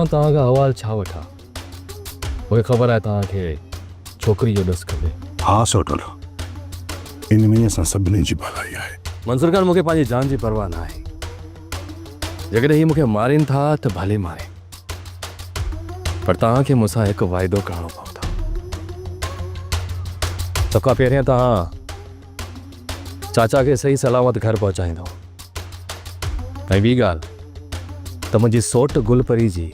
मां तव्हांखां हवाल छा वठां? मूंखे ख़बर आहे तव्हांखे छोकिरी जो ॾसु खपे। हाँ सोटल, इन में असां सभिनी जी भलाई आहे। मंसूर खान, मूंखे पंहिंजी जान जी परवाह न आहे। जेकॾहिं हीअ मूंखे मारीनि था त भले मारे, पर तव्हांखे मूंसां हिकु वाइदो करणो पवंदो। तंहिंखां पहिरियों तव्हां चाचा खे सही सलामत घर पहुचाईंदो। ऐं ॿी ॻाल्हि त मुंहिंजी सोट गुलपरी जी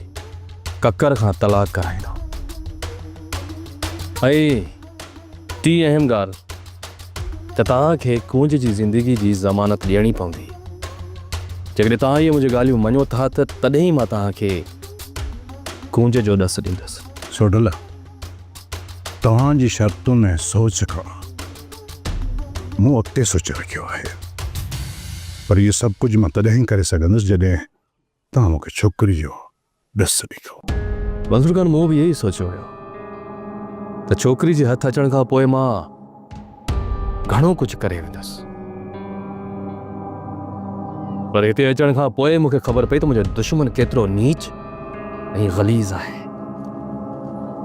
ककर खां तलाक कराईंदो। ऐं टी अहम ॻाल्हि त तव्हांखे कूंज जी ज़िंदगी जी ज़मानत ॾियणी पवंदी। जेकॾहिं तव्हां इहे मुंहिंजी ॻाल्हियूं मञो था त तॾहिं मां तव्हांखे कूंज जो ॾसु ॾींदुसि। सोडल, तव्हांजी शर्तुनि ऐं सोच खां मूं उते सोचे रखियो आहे, पर इहो सभु कुझु मां तॾहिं करे सघंदुसि जॾहिं तव्हां मूंखे छोकिरी जो ॾसु ॾींदो। मंसूर खान, मूं बि इहो ई सोचियो हुयो त छोकिरी जे हथु अचण खां पोइ मां घणो कुझु करे वेंदुसि, पर हिते अचण खां पोइ मूंखे ख़बर पई त मुंहिंजो दुश्मन केतिरो नीच ऐं ग़लीज़ आहे।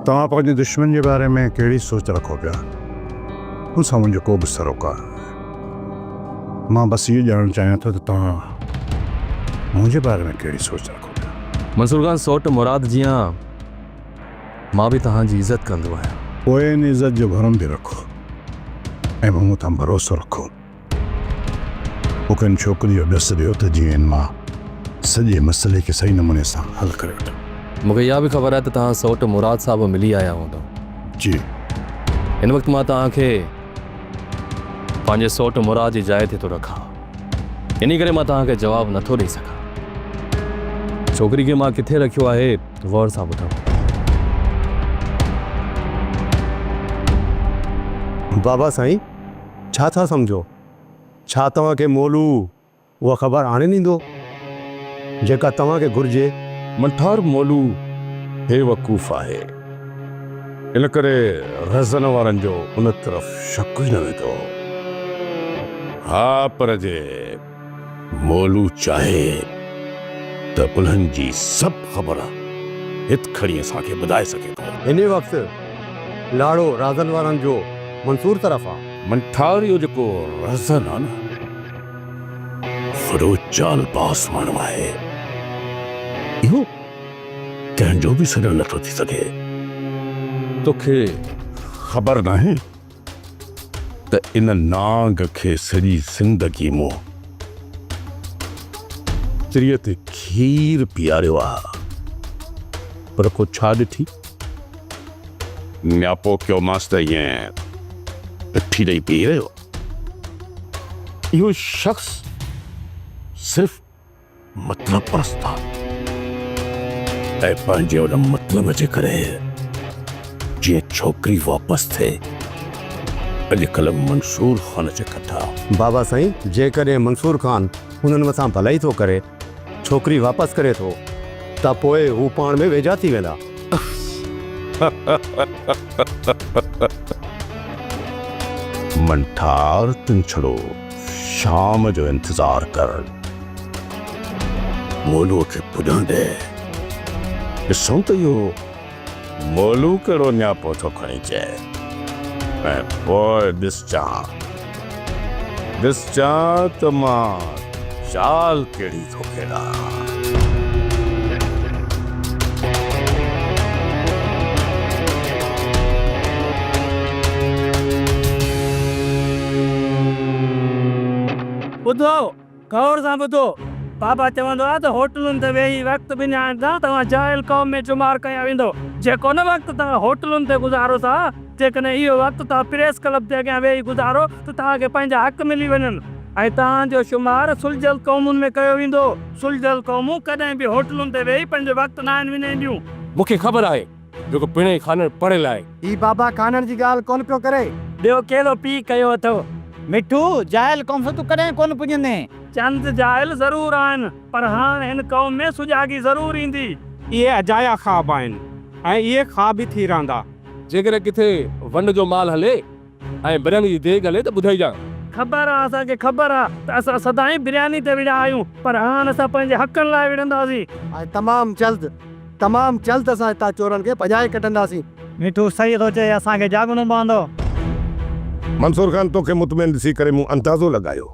तव्हां पंहिंजे दुश्मन जे बारे में कहिड़ी सोच रखो पिया, मूंसां मुंहिंजो को बि सरोकार। मां बसि इहो ॼाणणु चाहियां थो त तव्हां मुंहिंजे बारे में कहिड़ी सोच रखो पिया। मंसूर खान, सोट मुराद जीअं मां बि तव्हांजी इज़त कंदो आहियां। पोइ इन इज़त जो भरम बि रखो ऐं मूं तां भरोसो रखो। मूंखे इन छोकिरी जो ॾसु ॾियो त जीअं मां सॼे मसइले खे सही नमूने सां हल करे वठां। मूंखे इहा बि ख़बर आहे त तव्हां सोट मुराद सां बि मिली आया हूंदो। जी, हिन वक़्तु मां तव्हांखे पंहिंजे सोट मुराद जी जाइ ते थो रखां, इन करे मां तव्हांखे जवाबु नथो ॾेई सघां। छोकिरी खे मां किथे रखियो आहे गौर सां ॿुधो। बाबा साईं, छा था सम्झो? छा तव्हांखे मोलू उहा ख़बर आणे ॾींदो जेका तव्हांखे घुर्जे? मंठार मोलू बेवकूफ़ आहे, इन करे रज़न वारनि जो उन तरफ़ शक ई न वेंदो। हा, पर जे मोलू चाहे त उन्हनि जी सभु ख़बर हित खणी असांखे ॿुधाए सघे थो। इन वक़्तु लाड़ो राज़न वारनि जो मंसूर तरफ़ आहे। मंठार जो जेको रज़न आहे न, वॾो चालबाज़ माण्हू आहे। इहो कंहिंजो बि सॾु नथो थी सघे। तोखे ख़बर नाहे त इन नांग खे सॼी ज़िंदगी मूं तिरीअ ते खीर पीआरियो आहे, पर को छा ॾिठी? न्यापो कयो मांसि त ईअं अठी ॾेई पी रहियो। इहो शख़्स सिर्फ़ मतिलब परस्त आहे ऐं पंहिंजे उन मतिलब जे करे जीअं छोकिरी वापसि थिए अॼुकल्ह मंसूर ख़ान जे कथा। बाबा साईं, जेकॾहिं मंसूर ख़ान हुननि मथां भलाई थो करे, छोकिरी वापसि करे थो, त पोइ हू पाण में वेझा थी वेंदा। मंठार, तुम छड़ो शाम जो इंतज़ार कर, मोलू खे पुॼण ॾे। ॾिसूं त इहो मोलू कहिड़ो न्यापो थो खणी चए, ऐं पोइ ॾिसजां त मां चाल कहिड़ी थो खेॾां। ॿुधो, गौर सां ॿुधो। बाबा चवंदो आहे त होटलुनि ते वेही वक़्तु विञाइण सां तव्हां जाइल क़ौम में शुमार कया वेंदो। जेको न वक़्तु तव्हां होटलुनि ते गुज़ारो था, जेकॾहिं इहो वक़्तु तव्हां प्रेस क्लब जे अॻियां वेही गुज़ारो त तव्हांखे पंहिंजा हक़ मिली वञनि ऐं तव्हांजो शुमार सुलझल क़ौमुनि में कयो वेंदो। सुलझल क़ौमूं कॾहिं बि होटलुनि ते वेही पंहिंजो वक़्तु न आहिनि विञाईंदियूं। मूंखे ख़बर आहे जेको पिणे खानड़ पढ़ियल आहे। ही बाबा कानड़ जी ॻाल्हि कोन पियो करे। ॿियो कहिड़ो पी कयो अथव? मिठू, जाइल कौम सां तूं कॾहिं कोन पुॼंदे। चंद जाइल ज़रूर आहिनि, पर हाणे हिन क़ौम में सुजागी ज़रूर ईंदी। इहे अजाया ख़्वाब आहिनि ऐं इहे ख़्वाब बि थी रहंदा। जेकॾहिं किथे वंड जो माल हले ऐं बिरयानी जी देग हले त ॿुधाइजां। ख़बर आहे, असांखे ख़बर आहे त असां सदाईं बिरयानी ते विढ़िया आहियूं, पर हाणे असां पंहिंजे हक़नि लाइ विढ़ंदासीं। तमामु जल्द तमामु जल्द असां हितां चोरनि खे भॼाए कढंदासीं। मिठू सही थो चए, असांखे जाॻणो पवंदो। मंसूर खान तोखे मुतमिन ॾिसी करे मूं अंदाज़ो लॻायो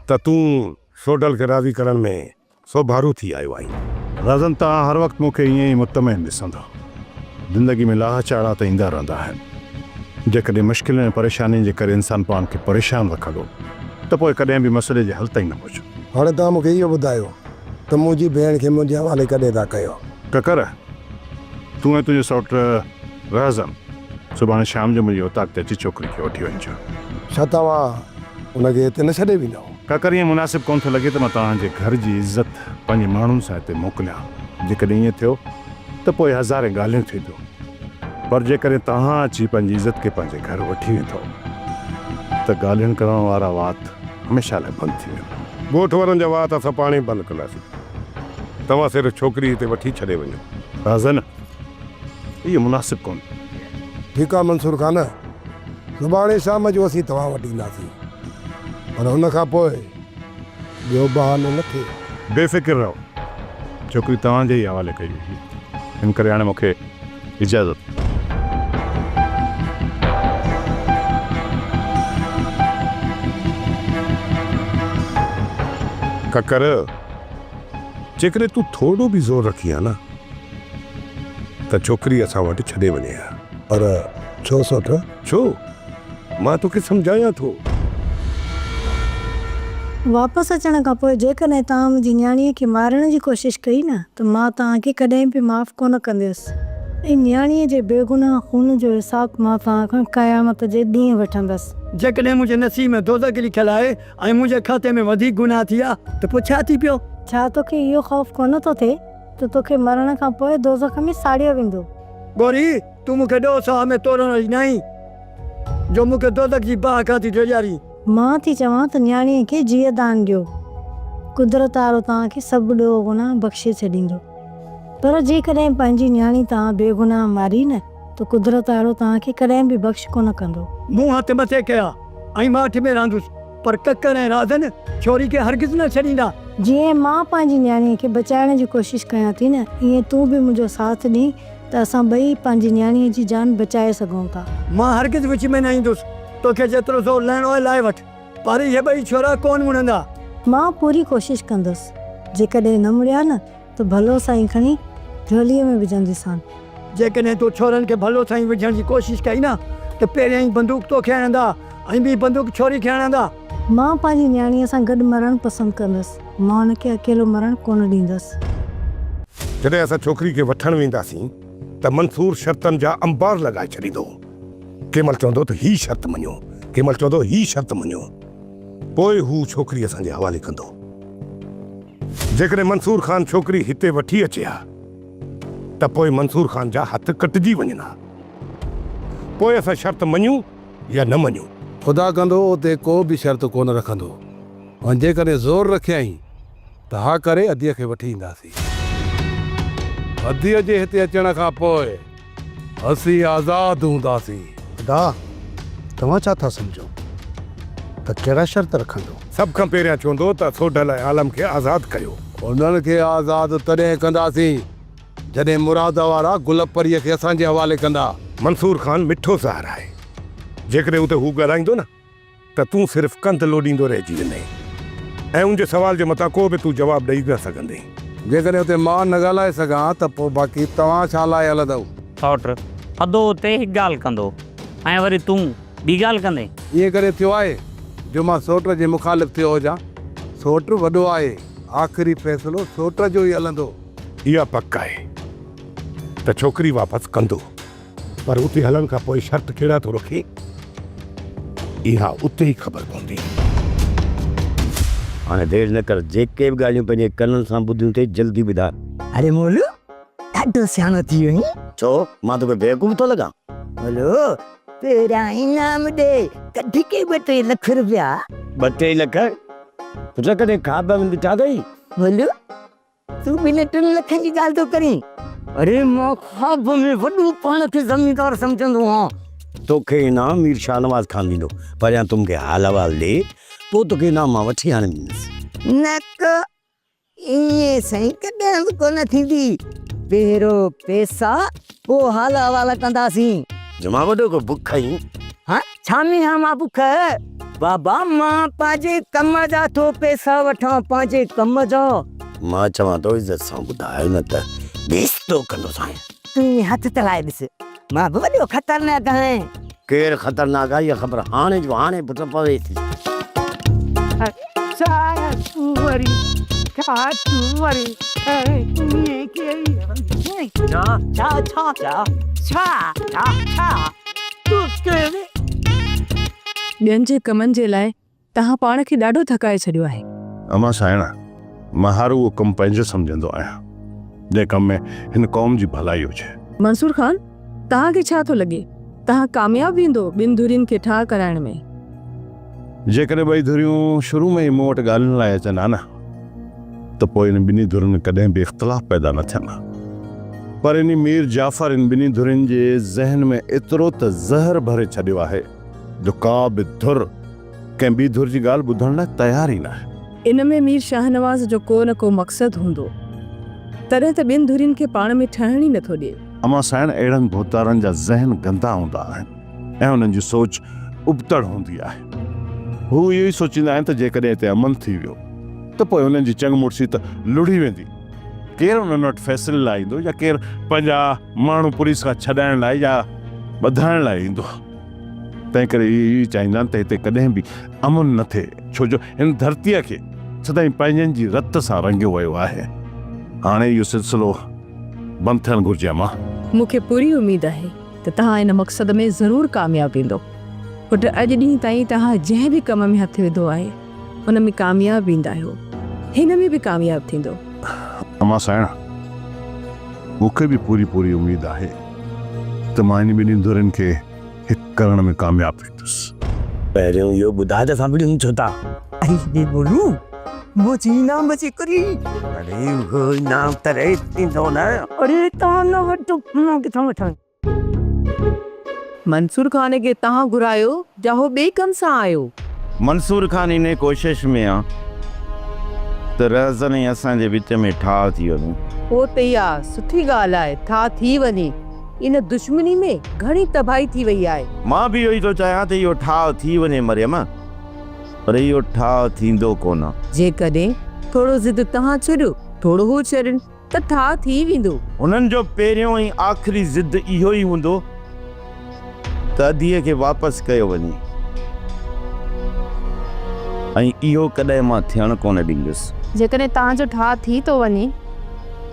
त तूं सोडल खे राज़ी करण में सोभारू थी आयो आहीं। राज़न तव्हां हर वक़्तु मूंखे ईअं ई मुतमिन ॾिसंदो। ज़िंदगी में लाह चाड़ा त ईंदा रहंदा आहिनि। जेकॾहिं मुश्किल ऐं परेशानी जे करे इंसानु पाण खे परेशान रखंदो त पोइ कॾहिं बि मसइले जे हल ताईं न पहुचो। हाणे तव्हां मूंखे इहो ॿुधायो त मुंहिंजी भेण खे मुंहिंजे हवाले कॾहिं था कयो? ककर तूं ऐं तुंहिंजो सौट राज़न सुभाणे शाम जो मुंहिंजे उताक ते अची छोकिरी खे वठी वञिजो। छा तव्हां हुनखे हिते न छॾे वेंदव? ककर ईअं मुनासिबु कोन थो लॻे त मां तव्हांजे घर जी इज़त पंहिंजे माण्हुनि सां हिते मोकिलियां। जेकॾहिं ईअं थियो त पोइ हज़ारे ॻाल्हियूं थींदियूं, पर जेकॾहिं तव्हां अची पंहिंजी इज़त खे पंहिंजे घर वठी वेंदो त ॻाल्हियुनि करण वारा वात हमेशह लाइ बंदि थी वेंदा। ॻोठ वारनि जा वात असां पाण ई बंदि कंदासीं। तव्हां सिर्फ़ु छोकिरी हिते वठी छॾे वञो। राज़न इहो मुनासिबु कोन। ठीकु आहे मंसूर खान, सुभाणे शाम जो असीं तव्हां वटि ईंदासीं, पर हुन खां पोइ ॿियो बहानो न थिए। बेफ़िक्र रहो, छोकिरी तव्हांजे ई हवाले कई हुई। हिन करे हाणे मूंखे इजाज़त। ककर जेकॾहिं तूं थोरो बि ज़ोर रखी आहे न त छोकिरी असां वटि छॾे वञे हा। पर छो सोट? छो? मां तोखे सम्झायां थो। वापसि अचण खां पोइ जेकॾहिं तव्हां मुंहिंजी न्याणीअ खे मारण जी कोशिशि कई न त मां तव्हांखे कॾहिं बि माफ़ु कोन कंदसि। ऐं न्याणीअ जे बेगुनाह खून जो हिसाबु मां तव्हां खां क़यामत जे ॾींहुं वठंदसि। जेकॾहिं मुंहिंजे नसीब में दोज़ख लिखियलु आहे ऐं मुंहिंजे खाते में वधीक गुनाह थी विया त पोइ छा थी पियो? छा तोखे इहो ख़ौफ़ कोन थो थिए त तोखे मरण खां पोइ दोज़ख में साड़ियो वेंदो? गोरी, तूं मूंखे ॾोह साह में तोड़ण वारी नाहीं जो मूंखे दोज़ख जी बाहि खां थी ॾियारी। मां थी चवां त न्याणीअ खे जीअ दान ॾियो। कुदरत वारो तव्हांखे सभु ॾोह गुनाह बख़्शे छॾींदो। पर जेकॾहिं पंहिंजी न्याणी तव्हां बेगुनाह मारी न त कुदरत वारो तव्हांखे कॾहिं बि बख़्श कोन कंदो। मूं हथ मथे कया ऐं मां अठ में रहंदुसि, पर ककर ऐं राज़न छोरी खे हरगिज़ न छॾींदा। जीअं मां पंहिंजी न्याणीअ खे बचाइण जी कोशिशि कयां थी न, ईअं तूं बि मुंहिंजो साथ ॾीं त असां ॿई पंहिंजी न्याणीअ जी जान बचाए सघूं था। मां हरगिज़ विच में न ईंदुसि। तोखे जेतिरो ज़ोर लाइणो आहे लाइ वठि, पर इहे ॿई छोरा कोन मुड़ंदा। मां पूरी कोशिशि कंदसि। जेकॾहिं न मुड़िया न त भलो साईं खणी झोलीअ में विझंदीसांनि। जेकॾहिं तूं छोरनि खे भलो साईं विझण जी कोशिशि कई न त पहिरियां ई बंदूक तोखे हणंदा ऐं ॿी बंदूक छोरी खे हणंदा। मां पंहिंजी न्याणीअ सां गॾु मरणु पसंदि कंदसि। मां हुनखे अकेलो मरणु कोन ॾींदसि। जॾहिं असां छोकिरी खे वठणु वेंदासीं त मंसूर शर्तनि जा अंबार लॻाए छॾींदो। कंहिं महिल चवंदो त ही शर्त मञो, कंहिं महिल चवंदो ही शर्त मञो, पोइ हू छोकिरी असांजे हवाले कंदो। जेकॾहिं मंसूर खान छोकिरी हिते वठी अचे हा त पोइ मंसूर खान जा हथ कटिजी वञनि हा। पोइ असां शर्त मञूं या न मञूं। ख़ुदा कंदो उते को बि शर्त कोन रखंदो, ऐं जेकॾहिं ज़ोर रखियईं त हा करे अधीअ खे वठी ईंदासीं। अधीअ जे हिते अचण खां पोइ असीं आज़ादु हूंदासीं। ख़ुदा, तव्हां छा था सम्झो त कहिड़ा शर्त रखंदो? सभ खां पहिरियां चवंदो त सोडल ऐं आलम खे आज़ादु कयो। उन्हनि खे आज़ादु तॾहिं कंदासीं जॾहिं मुराद वारा गुल परीअ खे असांजे हवाले कंदा। मंसूर खान मिठो ज़हर आहे। जेकॾहिं उते हू ॻाल्हाईंदो न त तूं सिर्फ़ु कंध लोॾींदो रहिजी वेंदे ऐं उनजे सवाल जे मथां को बि तूं जवाबु ॾेई न सघंदे। जेकॾहिं उते मां न ॻाल्हाए सघां त पोइ बाक़ी तव्हां छा लाइ हलंदव? सौट थधो उते हिकु ॻाल्हि कंदो ऐं वरी तूं ॿी ॻाल्हि कंदे। ईअं करे थियो आहे जो मां सोट जे मुखालिफ़ थियो हुजां। सोट वॾो आहे, आख़िरी फ़ैसिलो सोट जो ई हलंदो। इहा पक आहे त छोकिरी वापसि कंदो, पर उते हलण खां पोइ शर्त कहिड़ा थो रखे इहा उते ई ख़बर पवंदी। हाणे देरि न कर, जेके बि ॻाल्हियूं पंहिंजे कननि सां ॿुधियूं अथई जल्दी ॿुधा। अरे मोलू, ॾाढो सियाणो थी वियो आहीं। छो मां तोखे बेवकूफ़ थो लॻां? मोलू, पहिरियां इनाम ॾे, कढी के 2-3 लख रुपया। 2-3 लख तुंहिंजा कॾहिं ख़्वाब में ॾिठा अथई? मोलू, तूं बि 3 लखनि जी ॻाल्हि थो करीं? अरे मां ख़्वाब में वॾो पाण खे ज़मींदार सम्झंदो आहियां। तोखे इनाम मीर शाहनवाज़ खान ॾींदो। परियां तुमखे हाल अहवाल ॾे, पोइ तोखे इनाम मां वठी आणे ॾींदुसि। नक ईअं साईं कॾहिं बि कोन थींदी। पहिरियों पैसा पोइ हाल हवाला कंदासीं। जमा वॾो को बुख आई हाँ छा में हाँ मां बुख बाबा मां पंहिंजे कम जा थो पैसा वठां पंहिंजे कम जा। मां चवां थो इज़त सां ॿुधायो न त बेइज़्ज़तो कंदो साईं। तूं हथ तलाए ॾिस मां बि वॾो ख़तरनाक आहियां। केरु ख़तरनाक आहे इहा ख़बर हाणे जो हाणे पुट पवे थी। ॿियनि जे कमनि जे लाइ तव्हां पाण खे ॾाढो थकाए छॾियो आहे। अमा साइणा मां हर उहो कमु पंहिंजो सम्झंदो आहियां जंहिं कम में हिन क़ौम जी भलाई हुजे। मंसूर खान, तव्हांखे छा थो लॻे तव्हां कामयाब वेंदो ॿिनि धुरियुनि खे ठाह कराइण में? जेकॾहिं ॿई धुरियूं शुरू में ई मूं वटि ॻाल्हियुनि लाइ अचनि हा न त पोइ इन ॿिन्ही धुरियुनि में कॾहिं बि इख़्तिलाफ़ पैदा न थियनि। पर इन मीर जाफ़र इन ॿिन्ही धुरियुनि जे ज़हन में एतिरो त ज़हर भरे छॾियो आहे जो का बि धुर कंहिं ॿी धुर जी ॻाल्हि ॿुधण लाइ तयार ई न आहे। इन में मीर शाहनवाज़ जो को न को मक़सदु हूंदो, तॾहिं त ॿिनि धुरियुनि खे पाण में ठहण ई नथो ॾिए। अमा साइण अहिड़नि भोतारनि जा ज़हन गंदा हूंदा आहिनि ऐं उन्हनि जी सोच उबतड़ हूंदी आहे। हू इहो ई सोचींदा आहिनि त जेकॾहिं हिते अमन थी वियो त पोइ उन्हनि जी चङ मुड़सी त लुड़ी वेंदी। केरु उन्हनि वटि फ़ैसिले लाइ ईंदो या केरु पंहिंजा माण्हू पुलिस खां छॾाइण लाइ या ॿधाइण लाइ ईंदो। तंहिं करे इहे चाहींदा आहिनि त हिते कॾहिं बि अमन न थिए, छो जो हिन धरतीअ खे सदाईं पंहिंजनि जी रत सां रंगियो वियो आहे। हाणे इहो सिलसिलो बंदि थियणु घुरिजे। अमा मूंखे पूरी उमेद आहे त तव्हां इन मक़सद में ज़रूरु कामयाब वेंदो। पुट अॼु ॾींहुं ताईं तव्हां जंहिं बि कम में हथु विधो आहे उन में कामयाब वेंदा आहियो, हिन में बि कामयाब थींदो। अमा साइण मूंखे बि पूरी उमेद आहे त मां इन ॿिन्ही धुरियुनि खे हिकु करण में कामयाब थींदुसि। पहिरियों इहो ॿुधाए त असां ॿिन्हिनि छो था। अरे बोलू मुझे इनाम बची करी। अरे उहो इनाम त रहे थींदो न। अरे तव्हां न वठो किथां वठां। मंसूर खान खे तव्हां घुरायो या हो ॿिए कम सां आयो? मंसूर खान इन कोशिश में आहे त रहज़न ऐं असांजे विच में ठाह थी वञे। हो त इहा सुठी ॻाल्हि आहे, ठाह थी वञे। इन दुश्मनी में घणी तबाही थी वई आहे। मां बि इहो ई थो चाहियां त इहो ठाह थी वञे मरियम, पर इहो ठाह थींदो कोन। जेकॾहिं थोरो ज़िद तव्हां छॾियो थोरो हू छॾनि त ठाह थी वेंदो। उन्हनि जो पहिरियों ऐं आख़िरी ज़िद इहो ई हूंदो त अधीअ खे वापसि कयो वञे, ऐं इहो कॾहिं मां थियणु कोन ॾींदुसि। जेकॾहिं तव्हांजो ठाह थी थो वञे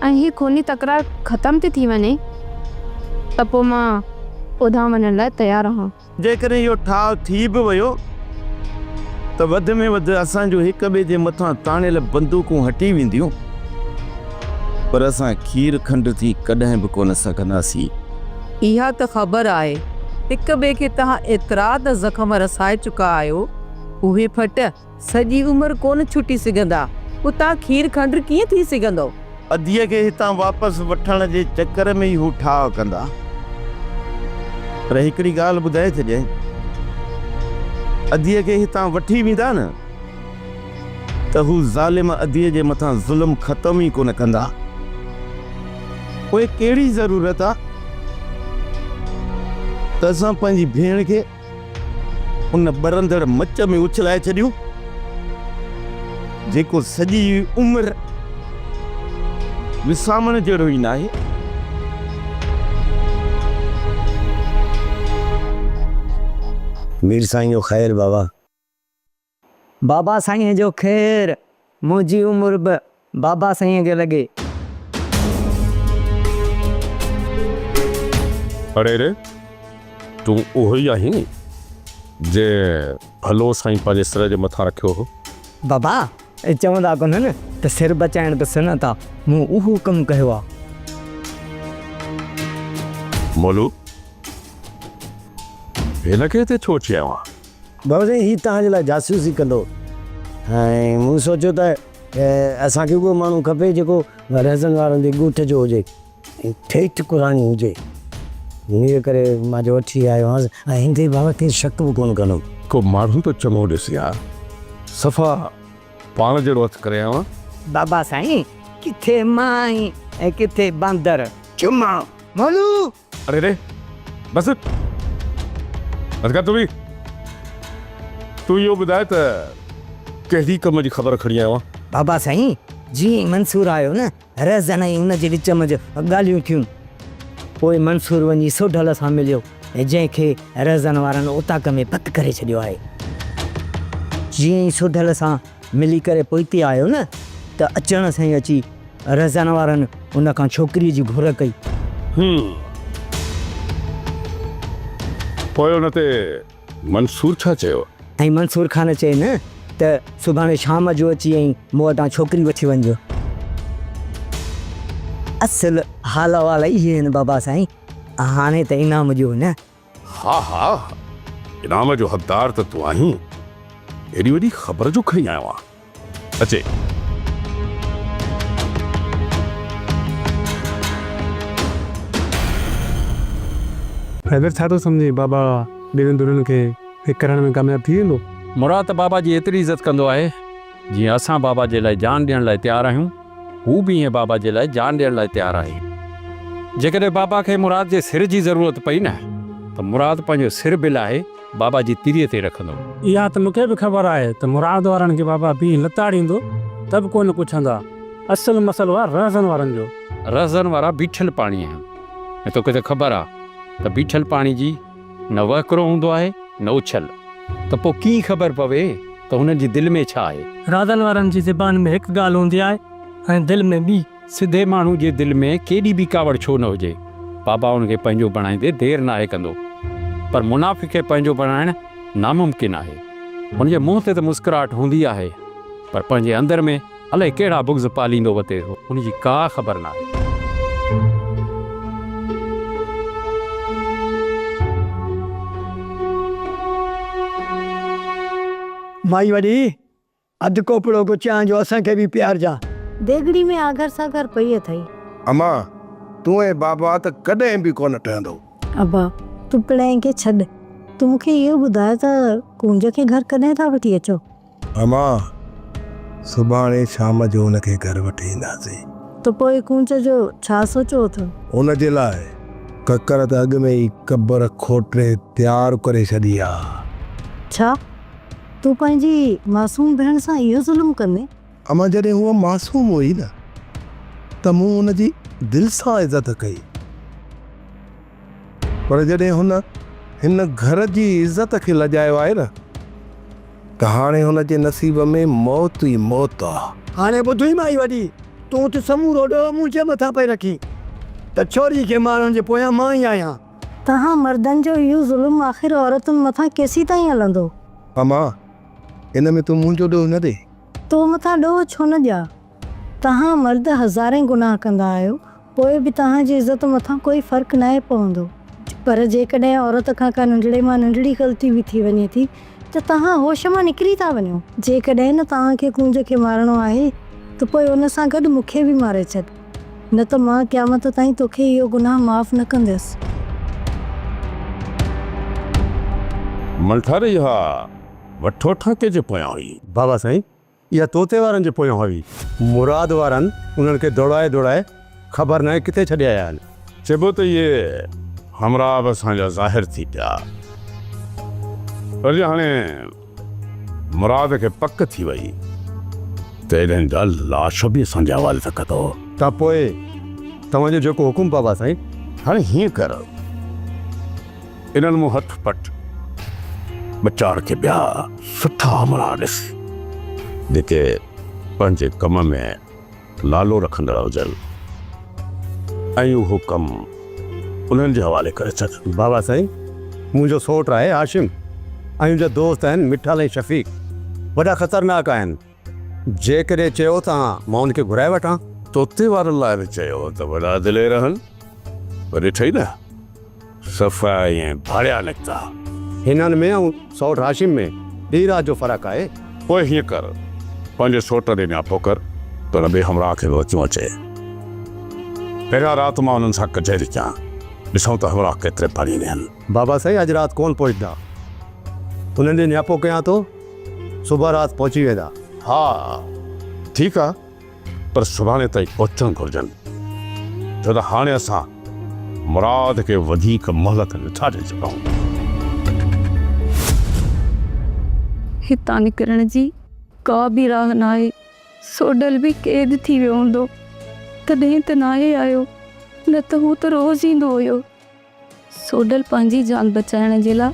ऐं हीअ खूनी तकरार ख़तम थी वञे त पोइ मां उधां वञण लाइ तयारु आहियां। जेकॾहिं इहो ठाह थी बि वियो त वधि में वधि असांजो हिक ॿिए जे मथां ताणियल बंदूकूं हटी वेंदियूं, पर असां खीर खंड थी कॾहिं बि कोन सघंदासीं। इहा त ख़बर आहे हिक ॿिए खे तव्हां एतिरा त ज़ख़्म रसाए चुका आहियो, उहे फट सॼी उमिरि कोन छुटी सघंदा। उतां खीर खंड कीअं थी सघंदो? अधीअ खे हितां वापसि वठण जे चकर में ई हू ठाह कंदा। पर हिकिड़ी ॻाल्हि ॿुधाए छॾिए, अधीअ खे हितां वठी वेंदा न त हू ज़ालिम अधीअ जे मथां ज़ुल्म ख़तम ई कोन कंदा। पोइ कहिड़ी ज़रूरत आहे त असां पंहिंजी भेण खे उन ॿरंदड़ मच में उछलाए छॾियूं जेको सॼी उमिरि विसामण जहिड़ो ई न आहे। मीर साईं जो ख़ैर बाबा। बाबा साईं जो ख़ैर, मुंहिंजी उमिरि बि बाबा साईं खे लॻे। अरे रे तूं उहो ई आहीं जे भलो साईं पंहिंजे सिर जे मथां रखियो हो? बाबा चवंदा कोन न त सिर बचाइण बि सनत आहे, मूं उहो कमु कयो आहे। मोलू हिनखे हिते छो चयो आहे? बाबा साईं हीउ तव्हांजे लाइ जासूसी कंदो, ऐं मूं सोचियो त असांखे उहो माण्हू खपे जेको रहज़न वारनि जे ॻोठ जो हुजे ऐं ठेठ क़ुरानी हुजे। इन करे मां जो वठी आयो आहियां ऐं हिन ते बाबा के शक बि कोन कंदुमि। को माण्हू त चङो ॾिसी आहे, सफ़ा पाण जहिड़ो हथु करे आयो आहे। बाबा साईं किथे माई ऐं किथे बांदर चुमा मोलू। अरे रे बस बस कर तू इहो ॿुधाए त कहिड़ी कम जी ख़बर खणी आयो आहे? बाबा साईं जीअं मंसूर आयो न रज़न ऐं हुनजे विच में ॻाल्हियूं थियूं। पोइ मंसूर वञी सोढल सां मिलियो ऐं जंहिंखे रज़न वारनि उताक में पत करे छॾियो आहे। जीअं ई सोढल सां मिली करे पोइ हिते आयो न त अचण सां ई अची रज़न वारनि उन खां छोकिरीअ जी घुर कई। पोइ हुन ते मंसूर छा चयो? ऐं मंसूर ख़ान चए न त सुभाणे शाम जो अची ऐं मूं वटां छोकिरी वठी वञिजो। असुल हाल वाल इहे आहिनि बाबा साईं। हाणे त इनाम जो न। हा हा इनाम जो हक़दार त तूं आहीं। एॾी वॾी ख़बर जो खणी आयो आहे। अचे हैदर छा थो सम्झे बाबा ॾिणनि दुल्हन खे हिकु करण में कामयाबु थी वेंदो? मुराद बाबा जी एतिरी इज़त कंदो आहे जीअं असां बाबा जे लाइ जान ॾियण लाइ तयारु आहियूं, हू बि ईअं बाबा जे लाइ जान ॾियण लाइ तयारु आहे। जेकॾहिं बाबा खे मुराद जे सिर जी ज़रूरत पई न त मुराद पंहिंजो सिर बि लाहे बाबा जी तिरीअ ते रखंदो। इहा त मूंखे बि ख़बर आहे त मुराद वारनि खे बाबा बि लताड़ींदो त बि कोन पुछंदा। असुलु मसइलो आहे रज़न वारनि जो। रज़न वारा बीठल पाणी आहिनि ऐं तोखे त ख़बर आहे त बीठल पाणी जी न वहकिरो हूंदो आहे न उछल। त पोइ कीअं ख़बर पवे त हुननि जी दिलि में छा आहे? रज़न वारनि जी ज़बान में हिकु ॻाल्हि हूंदी आहे ऐं दिलि में ॿी। सिधे माण्हू जे दिलि में केॾी बि कावड़ छो न हुजे, बाबा हुनखे पंहिंजो बणाईंदे देरि न आहे कंदो। पर मुनाफ़िक़ खे पंहिंजो बणाइणु नामुमकिन आहे। हुनजे मुंहं ते त मुस्कुराहट हूंदी आहे पर पंहिंजे अंदरि में अलाए कहिड़ा बुग़्ज़ पालींदो वते थो, हुनजी का ख़बर न आहे। माई वॾी अधु कोपड़ो गुचियां जो असांखे बि प्यार जा। देगड़ी में आगर सागर पई अथई। अमा तूं ऐं बाबा त कॾहिं बि कोन ठहंदो। अबा तूं पिणई खे छॾ, तूं मूंखे इहो ॿुधाए त कुंज खे घर कॾहिं था वठी अचो? अमा सुभाणे शाम जो हुनखे घर वठी ईंदासीं। त पोइ कुंज जो छा सोचो अथव? हुन जे लाइ ककर त अॻु में ई क़बर खोटे तयारु करे छॾी आहे। छा तूं पंहिंजी मासूम भेण सां इहो ज़ुल्म कंदे? अमा जॾहिं हूअ मासूम हुई न त मूं हुनजी दिलि सां इज़त कई, पर जॾहिं हुन हिन घर जी इज़त खे लॼायो आहे न त हाणे हुनजे नसीब में मौत ई मौत आहे। हाणे ॿुधई माई वॾी, तूं त समूरो ॾोह मुंहिंजे मथां पई रखी त छोरी खे मारण जे पोयां मां ई आहियां। तव्हां मर्दनि जो इहो ज़ुल्म आख़िर औरतुनि मथां केसीं ताईं हलंदो? अमा इन में तूं मुंहिंजो ॾोह न ॾे। तो मथां ॾोह छो न ॾियां? तव्हां मर्द हज़ारे गुनाह कंदा आहियो, पोइ बि तव्हांजी इज़त मथां कोई फ़र्क़ु न पवंदो। पर जेकॾहिं औरत खां का नंढड़े मां नंढड़ी ग़लती बि थी वञे थी त तव्हां होश मां निकिरी था वञो। जेकॾहिं न तव्हांखे कुंज खे मारणो आहे त पोइ उन सां गॾु मूंखे बि मारे छॾ, न त मां क़यामत ताईं तोखे इहो गुनाह माफ़ न कंदसि। मल्ठार इहा वठो ठाके जे पोयां हुई। बाबा साईं इहा तोते वारनि जे पोयां हुई। मुराद वारनि उन्हनि खे दौड़ाए दौड़ाए ख़बर न आहे किथे छॾे आया आहिनि। चइबो त इहे हमरा बि असांजा ज़ाहिर थी पिया, पर हाणे मुराद खे पक थी वई त एॾनि जा लाश बि असांजे हवाले त कंदो। त पोइ तव्हांजो जेको हुकुम बाबा साईं। हाणे हीअं कर, इन्हनि मूं हथ पट बचाड़ के ॿिया सुठा हमला ॾिस जेके पंहिंजे कम में लालो रखंदड़ हुजनि ऐं उहो कमु उन्हनि जे हवाले करे छॾ। बाबा साईं मुंहिंजो सोट आहे हाशिम ऐं मुंहिंजा दोस्त आहिनि मिठाल ऐं शफ़ीक, वॾा ख़तरनाक आहिनि। जेकॾहिं चयो तव्हां मां उनखे घुराए वठां। तोते वारनि लाइ बि चयो त वॾा दिले रहनि, पर ॾिठई न सफ़ाई ऐं भाड़िया निकिता। हिननि में ऐं सौट हाशिम में ॾींहुं राति जो फ़र्क़ु आहे। पोइ हीअं कर, पंहिंजे सोट ॾे नियापो कर त हुन ॿिए हमरा खे बि अचूं अचे। पहिरियां राति मां हुननि सां कचहरी कयां, ॾिसूं त हमरा केतिरे पढ़ींदा आहिनि। बाबा साईं अॼु राति कोन पहुचंदा, उन्हनि ॾे नियापो कयां थो, सुबुह राति पहुची वेंदा। हा ठीकु आहे, पर सुभाणे ताईं पहुचणु घुरिजनि, छो त हाणे असां मुराद खे वधीक मोहलत नथा ॾेई सघूं। हितां निकिरण जी का बि राह न आहे। सोडल बि क़ैद थी वियो हूंदो, तॾहिं त न आहे आयो, न त हू त रोज़ ईंदो हुयो। सोडल पंहिंजी जान बचाइण जे लाइ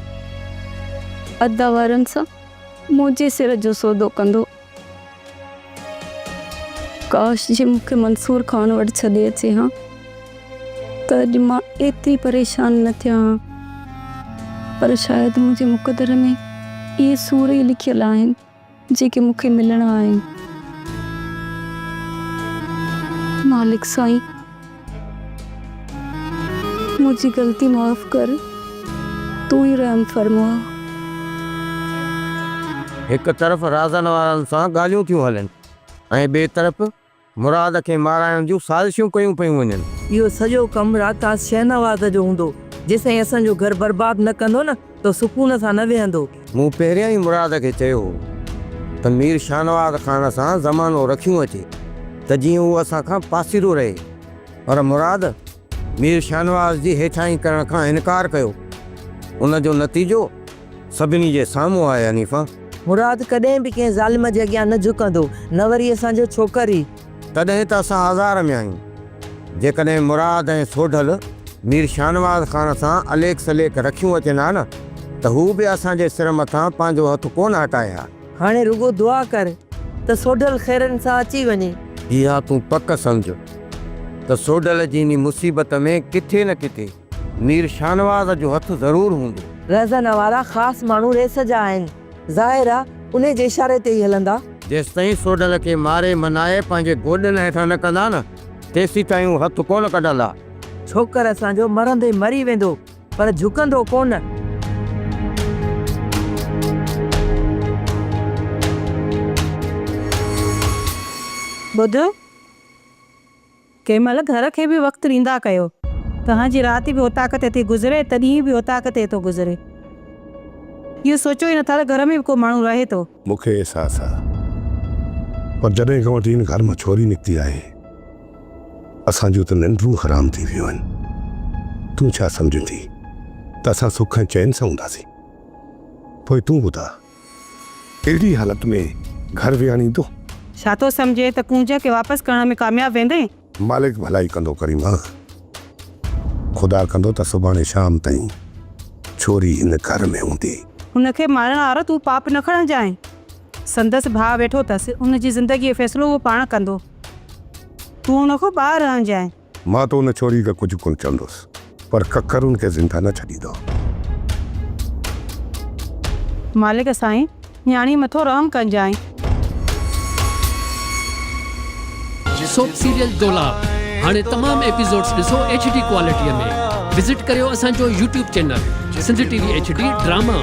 अदा वारनि सां मुंहिंजे सिर जो सौदो कंदो। काश जे मूंखे मंसूर खान वटि छॾे अचे हा, त अॼु मां एतिरी परेशान न थियां हा। पर शायदि मुंहिंजे मुक़दर में इहे सूर ई लिखियल आहिनि जेके मूंखे मिलणा आहिनि। मालिक साईं, मुंहिंजी ग़लती माफ़ कर, तू ई रहम फरमा। हिकु तरफ़ राज़न वारनि सां ॻाल्हियूं थियूं हलनि ऐं ॿिए तरफ़ मुराद खे माराइण जूं साज़िशूं कयूं पियूं वञनि। इहो सॼो कमु राता शहनवाज़ जो हूंदो। जेसिताईं असांजो घर बर्बाद न कंदो न त सुकून सां न वेहंदो। मूं पहिरियां ई मुराद खे चयो हो त मीर शाहनवाज़ खान सां ज़मानो रखियूं अचे त जीअं उहो असां खां पासीरो रहे, पर मुराद मीर शाहनवाज़ जी हेठाई करण खां इनकार कयो। उन जो नतीजो सभिनी जे साम्हूं आहे। हनीफ़ा, मुराद कॾहिं बि कंहिं ज़ालिम जे अॻियां न झुकंदो, न वरी असांजो छोकरी। तॾहिं त असां हज़ार में आहियूं। जेकॾहिं मुराद ऐं सोढल मीर शाहनवाज़ खान सां अलेख सलेख रखियूं अचनि हा न, त हू बि असांजे सिर मथां पंहिंजो हथु कोन हटाए हा। हाणे रुगो दुआ कर त सोढल ख़ैरनि सां अची वञे। इहा तूं पक सम्झ त सोढल जी इन मुसीबत में किथे न किथे मीर शाहनवाज़ जो हथु ज़रूरु हूंदो। रज़न वारा ख़ासि माण्हू रेस जा आहिनि, ज़ाहिर आहे उन जे इशारे ते ई हलंदा। जेसिताईं सोढल खे मारे मनाए पंहिंजे गोॾनि हेठां न कंदा न, तेसीं ताईं हथु कोन कढंदा। छोकर असांजो मरंदे मरी वेंदो, पर झुकंदो कोन। ॿुध, कंहिं महिल घर खे बि वक़्तु ॾींदा कयो। तव्हांजी राति बि उताक ते गुज़रे त ॾींहुं बि उताक ते थो गुज़रे। इहो सोचो ई नथा त घर में बि को माण्हू रहे थो। मूंखे अहसास आहे, पर जॾहिं खां वठी हिन घर मां छोरी निकिती आहे, असांजूं त निंड्रूं हराम थी वियूं आहिनि। तूं छा सम्झी थी त असां सुख ऐं चैन सां हूंदासीं? पोइ तूं ॿुधा, अहिड़ी हालत में घर विहाणींदो? छा थो सम्झे त कूंज खे वापसि करण में कामयाबु वेंदे? मालिक भलाई कंदो करीमा। ख़ुदा कंदो त सुभाणे शाम ताईं छोरी हिन घर में हूंदी। हुनखे मारण वारो तूं पाप न खणण जाए। संदसि भाउ वेठो अथसि, उनजी ज़िंदगीअ जो फ़ैसिलो उहो पाण कंदो। तूं हुनखां ॿाहिरि रहण जाए। मां तो उन छोरी खे कुझु कोन चवंदुसि, पर ककरुनि खे ज़िंदा न छॾींदो। मालिक साईं, न्याणी मथो रहम कजांइ। सोप सीरियल डोलाप हाणे तमाम एपिसोड्स ॾिसो HD क्वालिटीअ में। विज़िट करियो असांजो YouTube channel Sindh TV HD drama.